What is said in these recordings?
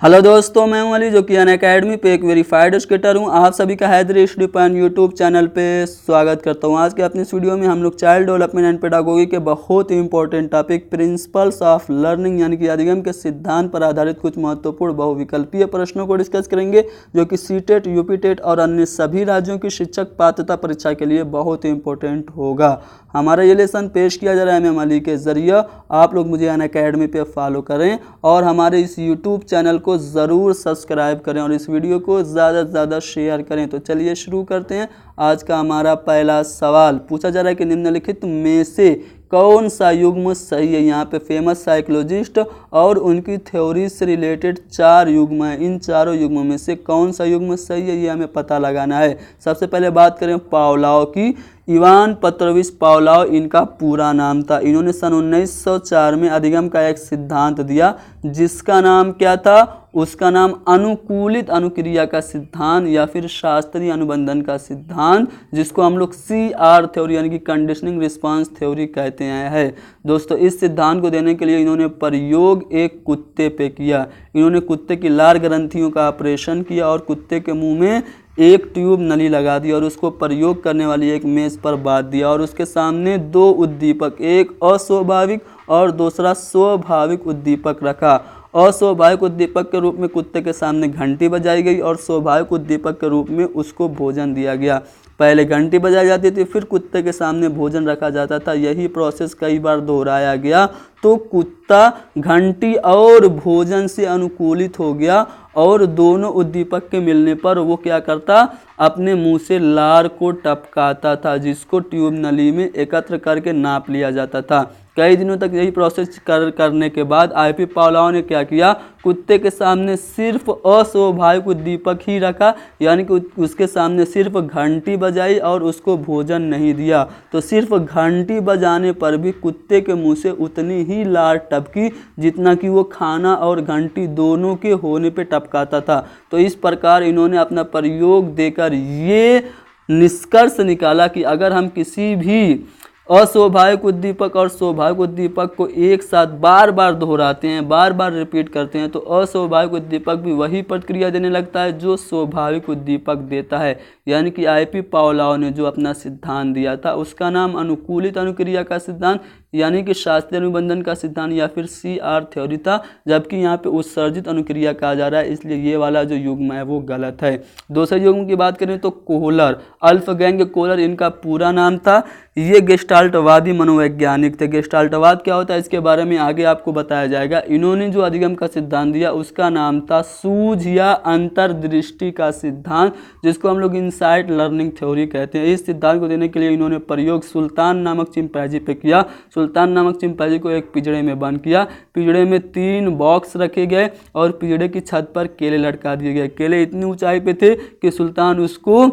Hello दोस्तों, मैं हूं अली जो कि अनअकैडमी पे एक वेरीफाइड एजुकेटर हूं। आप सभी का Haidari Study Point YouTube channel पे स्वागत करता हूं। आज के अपनी इस वीडियो में हम लोग चाइल्ड डेवलपमेंट एंड पेडागोगी के बहुत ही important topic principles of learning यानी कि अधिगम के सिद्धांत पर आधारित कुछ महत्वपूर्ण बहुविकल्पीय प्रश्नों को डिस्कस करेंगे, जो कि सीटेट, यूपीटेट और अन्य सभी राज्यों की शिक्षक पात्रता परीक्षा के लिए बहुत ही इंपॉर्टेंट होगा। हमारा ये लेसन पेश किया जा रहा है अली के ज़रिए। आप लोग मुझे अनअकैडमी पे फॉलो करें और हमारे इस यूट्यूब चैनल को ज़रूर सब्सक्राइब करें और इस वीडियो को ज़्यादा से ज़्यादा शेयर करें। तो चलिए शुरू करते हैं। आज का हमारा पहला सवाल पूछा जा रहा है कि निम्नलिखित में से कौन सा युग्म सही है। यहाँ पे फेमस साइकोलॉजिस्ट और उनकी थ्योरी से रिलेटेड 4 युग्म हैं। इन चारों युग्मों में से कौन सा युग्म सही है, ये हमें पता लगाना है। सबसे पहले बात करें पावलोव की। इवान पेट्रोविच पावलोव इनका पूरा नाम था। इन्होंने सन 1904 में अधिगम का एक सिद्धांत दिया, जिसका नाम क्या था? उसका नाम अनुकूलित अनुक्रिया का सिद्धांत या फिर शास्त्रीय अनुबंधन का सिद्धांत, जिसको हम लोग CR थ्योरी यानी कि कंडीशनिंग रिस्पांस थ्योरी कहते हैं। दोस्तों, इस सिद्धांत को देने के लिए इन्होंने प्रयोग एक कुत्ते पे किया। इन्होंने कुत्ते की लार ग्रंथियों का ऑपरेशन किया और कुत्ते के मुंह में एक ट्यूब नली लगा दी और उसको प्रयोग करने वाली एक मेज पर बांध दिया और उसके सामने 2 उद्दीपक, एक अस्वाभाविक और दूसरा स्वाभाविक उद्दीपक रखा। अस्वाभाविक उद्दीपक के रूप में कुत्ते के सामने घंटी बजाई गई और स्वाभाविक उद्दीपक के रूप में उसको भोजन दिया गया। पहले घंटी बजाई जाती थी, फिर कुत्ते के सामने भोजन रखा जाता था। यही प्रोसेस कई बार दोहराया गया तो कुत्ता घंटी और भोजन से अनुकूलित हो गया और दोनों उद्दीपक के मिलने पर वो क्या करता? अपने मुंह से लार को टपकाता था, जिसको ट्यूब नली में एकत्र करके नाप लिया जाता था। कई दिनों तक यही प्रोसेस करने के बाद IP पावलोव ने क्या किया? कुत्ते के सामने सिर्फ अस्वाभाविक उद्दीपक ही रखा, यानी कि उसके सामने सिर्फ घंटी बजाई और उसको भोजन नहीं दिया। तो सिर्फ घंटी बजाने पर भी कुत्ते के मुंह से उतनी ही लार टपकी जितना कि वो खाना और घंटी दोनों के होने पे टपकाता था। तो इस प्रकार इन्होंने अपना प्रयोग देकर ये निष्कर्ष निकाला कि अगर हम किसी भी अस्वाभाविक उद्दीपक और स्वाभाविक उद्दीपक को एक साथ बार बार दोहराते हैं, बार बार रिपीट करते हैं, तो अस्वाभाविक उद्दीपक भी वही प्रतिक्रिया देने लगता है जो स्वाभाविक उद्दीपक देता है। यानी कि IP पावलोव ने जो अपना सिद्धांत दिया था उसका नाम अनुकूलित अनुक्रिया का सिद्धांत यानी कि शास्त्रीय अनुबंधन का सिद्धांत या फिर CR थ्योरी था, जबकि यहाँ पे उत्सर्जित अनुक्रिया कहा जा रहा है, इसलिए ये वाला जो युग्म है वो गलत है। दूसरे युग्म की बात करें तो कोहलर, अल्फगैंग कोहलर इनका पूरा नाम था। ये गेस्टाल्टवादी मनोवैज्ञानिक थे। गेस्टाल्टवाद क्या होता है इसके बारे में आगे आपको बताया जाएगा। इन्होंने जो अधिगम का सिद्धांत दिया उसका नाम था सूझ या अंतर्दृष्टि का सिद्धांत, जिसको हम लोग इनसाइट लर्निंग थ्योरी कहते हैं। इस सिद्धांत को देने के लिए इन्होंने प्रयोग सुल्तान नामक चिंपैंजी पे किया। सुल्तान नामक चिंपैंजी को एक पिंजड़े में बंद किया। पिंजड़े में 3 बॉक्स रखे गए और पिंजड़े की छत पर केले लटका दिए गए। केले इतनी ऊंचाई पे थे कि सुल्तान उसको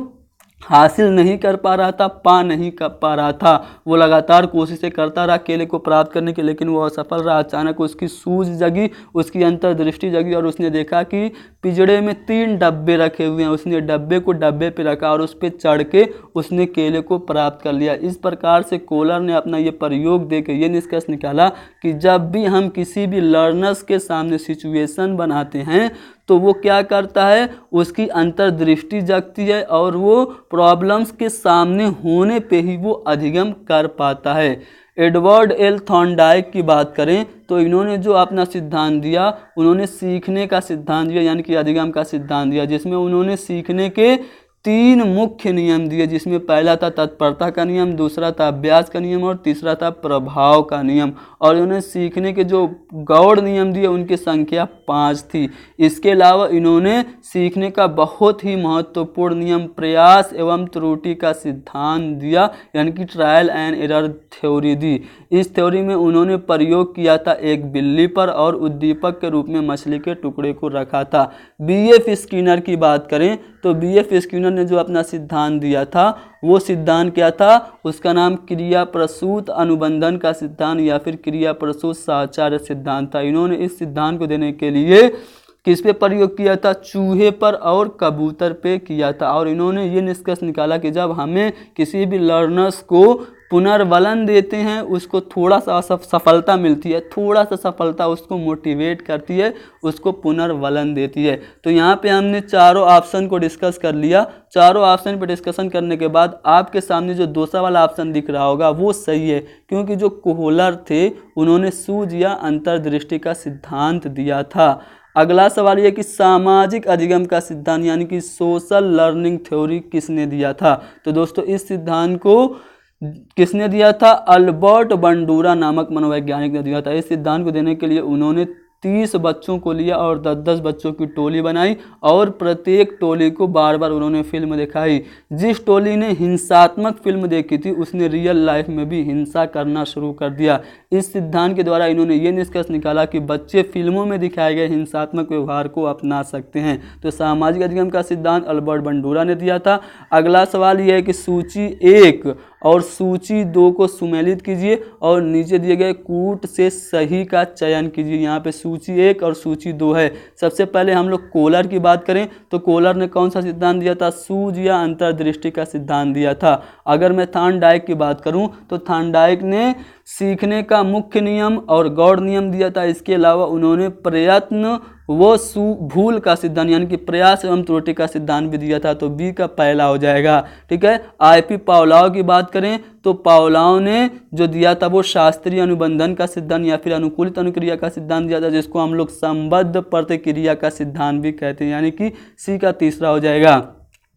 हासिल नहीं कर पा रहा था, पा नहीं कर पा रहा था। वो लगातार कोशिशें करता रहा केले को प्राप्त करने की, लेकिन वो असफल रहा। अचानक उसकी सूझ जगी, उसकी अंतर्दृष्टि जगी और उसने देखा कि पिंजड़े में 3 डब्बे रखे हुए हैं। उसने डब्बे को डब्बे पे रखा और उस पर चढ़ के उसने केले को प्राप्त कर लिया। इस प्रकार से कोहलर ने अपना ये प्रयोग देकर ये निष्कर्ष निकाला कि जब भी हम किसी भी लर्नर्स के सामने सिचुएशन बनाते हैं तो वो क्या करता है? उसकी अंतर्दृष्टि जगती है और वो प्रॉब्लम्स के सामने होने पे ही वो अधिगम कर पाता है। एडवर्ड L थॉर्नडाइक की बात करें तो इन्होंने जो अपना सिद्धांत दिया, उन्होंने सीखने का सिद्धांत दिया यानी कि अधिगम का सिद्धांत दिया, जिसमें उन्होंने सीखने के 3 मुख्य नियम दिए, जिसमें पहला था तत्परता का नियम, दूसरा था अभ्यास का नियम और तीसरा था प्रभाव का नियम। और इन्होंने सीखने के जो गौड़ नियम दिए उनकी संख्या 5 थी। इसके अलावा इन्होंने सीखने का बहुत ही महत्वपूर्ण नियम प्रयास एवं त्रुटि का सिद्धांत दिया यानी कि ट्रायल एंड एरर थ्योरी दी। इस थ्योरी में उन्होंने प्रयोग किया था एक बिल्ली पर और उद्दीपक के रूप में मछली के टुकड़े को रखा था। BF स्किनर की बात करें तो BF स्किनर ने जो अपना सिद्धांत दिया था वो सिद्धांत क्या था? उसका नाम क्रिया प्रसूत अनुबंधन का सिद्धांत या फिर क्रिया प्रसूत साहचर्य सिद्धांत था। इन्होंने इस सिद्धांत को देने के लिए किस पे प्रयोग किया था? चूहे पर और कबूतर पे किया था। और इन्होंने ये निष्कर्ष निकाला कि जब हमें किसी भी लर्नर्स को पुनर्वलन देते हैं उसको थोड़ा सा सफलता मिलती है, थोड़ा सा सफलता उसको मोटिवेट करती है, उसको पुनर्वलन देती है। तो यहाँ पे हमने चारों ऑप्शन को डिस्कस कर लिया। चारों ऑप्शन पे डिस्कशन करने के बाद आपके सामने जो दूसरा वाला ऑप्शन दिख रहा होगा वो सही है, क्योंकि जो कोहलर थे उन्होंने सूझ या अंतर्दृष्टि का सिद्धांत दिया था। अगला सवाल ये कि सामाजिक अधिगम का सिद्धांत यानी कि सोशल लर्निंग थ्योरी किसने दिया था? तो दोस्तों इस सिद्धांत को किसने दिया था? अल्बर्ट बंडूरा नामक मनोवैज्ञानिक ने दिया था। इस सिद्धांत को देने के लिए उन्होंने 30 बच्चों को लिया और 10-10 बच्चों की टोली बनाई और प्रत्येक टोली को बार बार उन्होंने फिल्म दिखाई। जिस टोली ने हिंसात्मक फिल्म देखी थी उसने रियल लाइफ में भी हिंसा करना शुरू कर दिया। इस सिद्धांत के द्वारा इन्होंने ये निष्कर्ष निकाला कि बच्चे फिल्मों में दिखाए गए हिंसात्मक व्यवहार को अपना सकते हैं। तो सामाजिक अधिगम का सिद्धांत अल्बर्ट बंडूरा ने दिया था। अगला सवाल यह है कि सूची 1 और सूची 2 को सुमेलित कीजिए और नीचे दिए गए कूट से सही का चयन कीजिए। यहाँ पे सूची 1 और सूची 2 है। सबसे पहले हम लोग कोहलर की बात करें तो कोहलर ने कौन सा सिद्धांत दिया था? सूझ या अंतर्दृष्टि का सिद्धांत दिया था। अगर मैं थॉर्नडाइक की बात करूं तो थॉर्नडाइक ने सीखने का मुख्य नियम और गौड़ नियम दिया था। इसके अलावा उन्होंने प्रयत्न व भूल का सिद्धांत यानी कि प्रयास एवं त्रुटि का सिद्धांत भी दिया था। तो बी का पहला हो जाएगा। ठीक है। आईपी पावलोव की बात करें तो पावलोव ने जो दिया था वो शास्त्रीय अनुबंधन का सिद्धांत या फिर अनुकूलित अनुक्रिया का सिद्धांत दिया था, जिसको हम लोग संबद्ध प्रतिक्रिया का सिद्धांत भी कहते हैं, यानी कि सी का तीसरा हो जाएगा।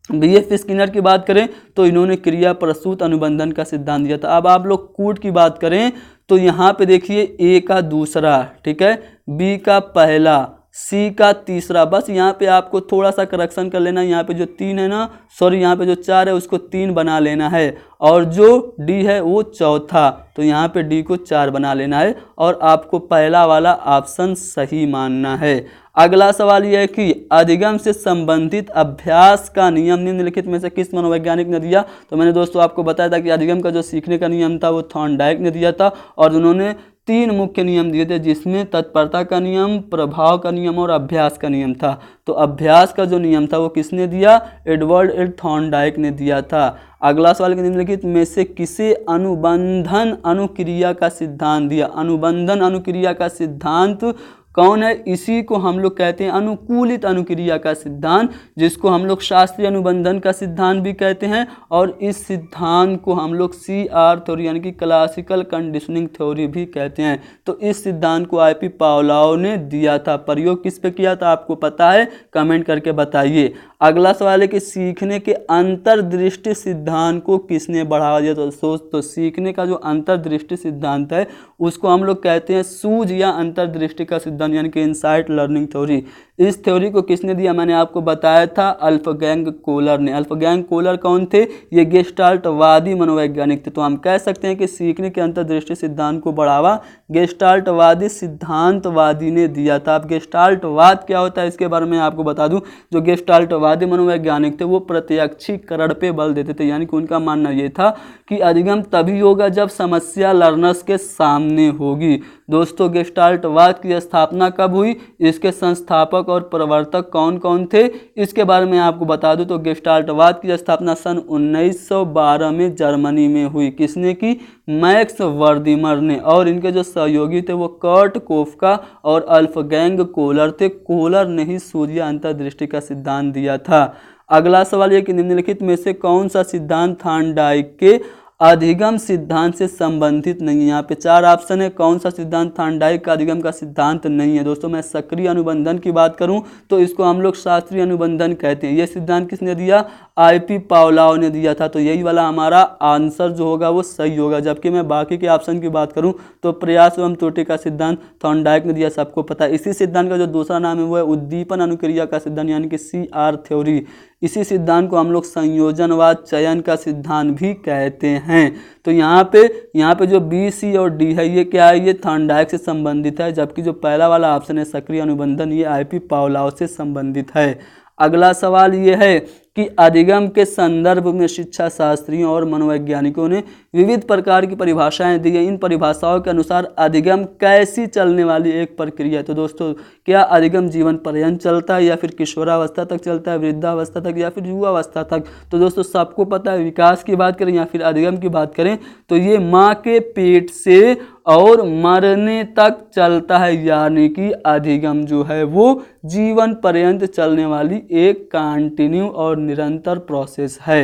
बीएफ स्किनर की बात करें तो इन्होंने क्रिया प्रसूत अनुबंधन का सिद्धांत दिया था। अब आप लोग कूट की बात करें तो यहाँ पे देखिए ए का दूसरा, ठीक है, बी का पहला, सी का तीसरा। बस यहाँ पे आपको थोड़ा सा करेक्शन कर लेना। यहाँ पे जो 3 है ना, सॉरी यहाँ पे जो 4 है उसको 3 बना लेना है और जो डी है वो चौथा, तो यहाँ पे डी को 4 बना लेना है और आपको पहला वाला ऑप्शन सही मानना है। अगला सवाल यह है कि अधिगम से संबंधित अभ्यास का नियम निम्नलिखित में से किस मनोवैज्ञानिक ने दिया? तो मैंने दोस्तों आपको बताया था कि अधिगम का जो सीखने का नियम था वो थॉर्नडाइक ने दिया था और उन्होंने 3 मुख्य नियम दिए थे, जिसमें तत्परता का नियम, प्रभाव का नियम और अभ्यास का नियम था। तो अभ्यास का जो नियम था वो किसने दिया? एडवर्ड एल थॉर्नडाइक ने दिया था। अगला सवाल के निम्नलिखित में से किसे अनुबंधन अनुक्रिया का सिद्धांत दिया? अनुबंधन अनुक्रिया का सिद्धांत कौन है? इसी को हम लोग कहते हैं अनुकूलित अनुक्रिया का सिद्धांत, जिसको हम लोग शास्त्रीय अनुबंधन का सिद्धांत भी कहते हैं और इस सिद्धांत को हम लोग CR थ्योरी यानी कि क्लासिकल कंडीशनिंग थ्योरी भी कहते हैं। तो इस सिद्धांत को आईपी पावलोव ने दिया था। प्रयोग किस पे किया था आपको पता है? कमेंट करके बताइए। अगला सवाल है कि सीखने के अंतर्दृष्टि सिद्धांत को किसने बढ़ावा दिया? तो सीखने का जो अंतर्दृष्टि सिद्धांत है उसको हम लोग कहते हैं सूझ या अंतर्दृष्टि का सिद्धांत यानी कि इनसाइट लर्निंग थ्योरी। इस थ्योरी को किसने दिया? मैंने आपको बताया था अल्फ्गैंग कोहलर ने। अल्फ्गैंग कोहलर कौन थे? ये गेस्टाल्टवादी मनोवैज्ञानिक थे। तो हम कह सकते हैं कि सीखने के अंतर्दृष्टि सिद्धांत को बढ़ावा गेस्टाल्टवादी सिद्धांतवादी ने दिया था। अब गेस्टाल्टवाद क्या होता है इसके बारे में आपको बता दूं। जो गेस्टाल्टवादी मनोवैज्ञानिक थे वो प्रत्यक्षीकरण पे बल देते थे, यानी कि उनका मानना ये था कि अधिगम तभी होगा जब समस्या लर्नर्स के सामने होगी। दोस्तों गेस्टाल्टवाद की स्थापना कब हुई? इसके संस्थापक और प्रवर्तक कौन कौन थे इसके बारे में आपको बता दूं। तो गेस्टाल्टवाद की स्थापना सन 1912 में जर्मनी में हुई। किसने की? मैक्स वर्दिमर ने। और इनके जो सहयोगी थे वो कर्ट कोफका और अल्फ्गैंग कोहलर थे। कोहलर ने ही सूझ या अंतर्दृष्टि का सिद्धांत दिया था। अगला सवाल यह कि निम्नलिखित में से कौन सा सिद्धांत थॉर्नडाइक के अधिगम सिद्धांत से संबंधित नहीं है? यहाँ पे 4 ऑप्शन है। कौन सा सिद्धांत थॉर्नडाइक का अधिगम का सिद्धांत नहीं है? दोस्तों मैं सक्रिय अनुबंधन की बात करूं तो इसको हम लोग शास्त्रीय अनुबंधन कहते हैं। यह सिद्धांत किसने दिया? आईपी पावलोव ने दिया था। तो यही वाला हमारा आंसर जो होगा वो सही होगा। जबकि मैं बाकी के ऑप्शन की बात करूं तो प्रयास एवं त्रुटि का सिद्धांत थॉर्नडाइक ने दिया, सबको पता है। इसी सिद्धांत का जो दूसरा नाम है वो है उद्दीपन अनुक्रिया का सिद्धांत यानी कि CR थ्योरी। इसी सिद्धांत को हम लोग संयोजनवाद चयन का सिद्धांत भी कहते हैं। तो यहाँ पे जो B, C और D है ये क्या है? ये थॉर्नडाइक से संबंधित है, जबकि जो पहला वाला ऑप्शन है सक्रिय अनुबंधन ये आईपी पावलोव से संबंधित है। अगला सवाल ये है कि अधिगम के संदर्भ में शिक्षा शास्त्रियों और मनोवैज्ञानिकों ने विविध प्रकार की परिभाषाएं दी हैं। इन परिभाषाओं के अनुसार अधिगम कैसी चलने वाली एक प्रक्रिया है। तो दोस्तों, क्या अधिगम जीवन पर्यंत चलता है या फिर किशोरावस्था तक चलता है, वृद्धावस्था तक या फिर युवावस्था तक? तो दोस्तों, सबको पता है, विकास की बात करें या फिर अधिगम की बात करें तो ये माँ के पेट से और मरने तक चलता है, यानी कि अधिगम जो है वो जीवन पर्यंत चलने वाली एक कंटिन्यू और निरंतर प्रोसेस है।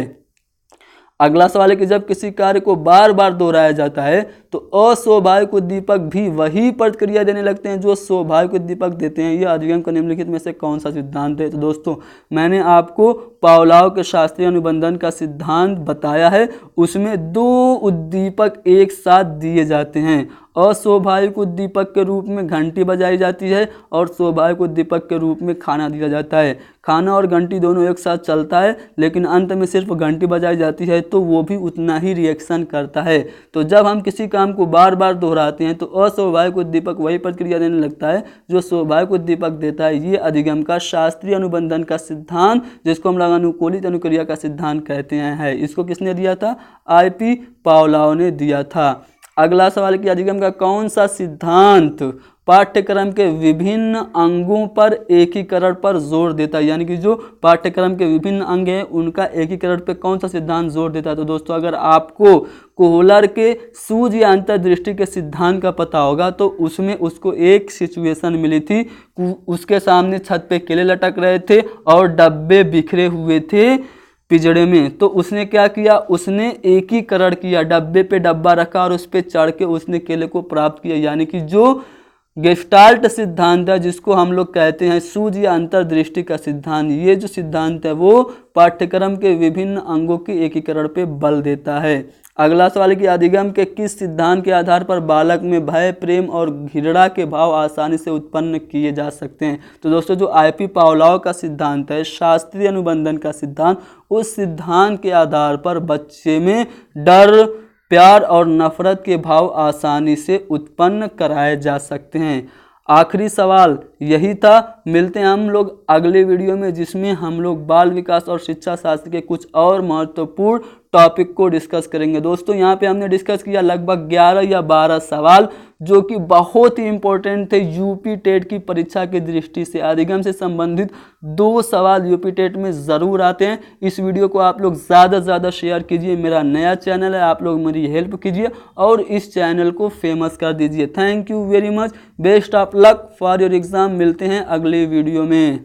अगला सवाल है कि जब किसी कार्य को बार बार दोहराया जाता है तो अस्वाभाविक उद्दीपक भी वही प्रतिक्रिया देने लगते हैं जो स्वाभाविक उद्दीपक देते हैं। यह अधिगम का निम्नलिखित में से कौन सा सिद्धांत है? तो दोस्तों, मैंने आपको पावलोव के शास्त्रीय अनुबंधन का सिद्धांत बताया है। उसमें दो उद्दीपक एक साथ दिए जाते हैं। अस्वाभाविक उद्दीपक के रूप में घंटी बजाई जाती है और स्वाभाविक उद्दीपक के रूप में खाना दिया जाता है। खाना और घंटी दोनों एक साथ चलता है, लेकिन अंत में सिर्फ घंटी बजाई जाती है तो वो भी उतना ही रिएक्शन करता है। तो जब हम किसी काम को बार बार दोहराते हैं तो अस्वाभाविक उद्दीपक वही प्रतिक्रिया देने लगता है जो स्वाभाविक उद्दीपक देता है। ये अधिगम का शास्त्रीय अनुबंधन का सिद्धांत, जिसको हम लोग अनुकूलित अनुक्रिया का सिद्धांत कहते हैं, है। इसको किसने दिया था? I.P. पावलोव ने दिया था। अगला सवाल कि अधिगम का कौन सा सिद्धांत पाठ्यक्रम के विभिन्न अंगों पर एकीकरण पर जोर देता है, यानी कि जो पाठ्यक्रम के विभिन्न अंग हैं उनका एकीकरण पे कौन सा सिद्धांत जोर देता है? तो दोस्तों, अगर आपको कोहलर के सूझ या अंतर्दृष्टि के सिद्धांत का पता होगा तो उसमें उसको एक सिचुएशन मिली थी। उसके सामने छत पे केले लटक रहे थे और डब्बे बिखरे हुए थे पिंजड़े में। तो उसने क्या किया? उसने एकीकरण किया, डब्बे पे डब्बा रखा और उस पर चढ़ के उसने केले को प्राप्त किया। यानी कि जो गेस्टाल्ट सिद्धांत है, जिसको हम लोग कहते हैं सूझ या अंतर्दृष्टि का सिद्धांत, ये जो सिद्धांत है वो पाठ्यक्रम के विभिन्न अंगों के एकीकरण पे बल देता है। अगला सवाल है कि अधिगम के किस सिद्धांत के आधार पर बालक में भय, प्रेम और घृणा के भाव आसानी से उत्पन्न किए जा सकते हैं? तो दोस्तों, जो I.P. पावलोव का सिद्धांत है, शास्त्रीय अनुबंधन का सिद्धांत, उस सिद्धांत के आधार पर बच्चे में डर, प्यार और नफरत के भाव आसानी से उत्पन्न कराए जा सकते हैं। आखिरी सवाल यही था। मिलते हैं हम लोग अगले वीडियो में, जिसमें हम लोग बाल विकास और शिक्षा शास्त्र के कुछ और महत्वपूर्ण टॉपिक को डिस्कस करेंगे। दोस्तों, यहाँ पे हमने डिस्कस किया लगभग 11 या 12 सवाल जो कि बहुत ही इंपॉर्टेंट थे यूपी टेट की परीक्षा की दृष्टि से। अधिगम से संबंधित 2 सवाल यूपी टेट में ज़रूर आते हैं। इस वीडियो को आप लोग ज़्यादा से ज़्यादा शेयर कीजिए। मेरा नया चैनल है, आप लोग मेरी हेल्प कीजिए और इस चैनल को फेमस कर दीजिए। Thank you very much. Best of luck for your exam. मिलते हैं अगले वीडियो में।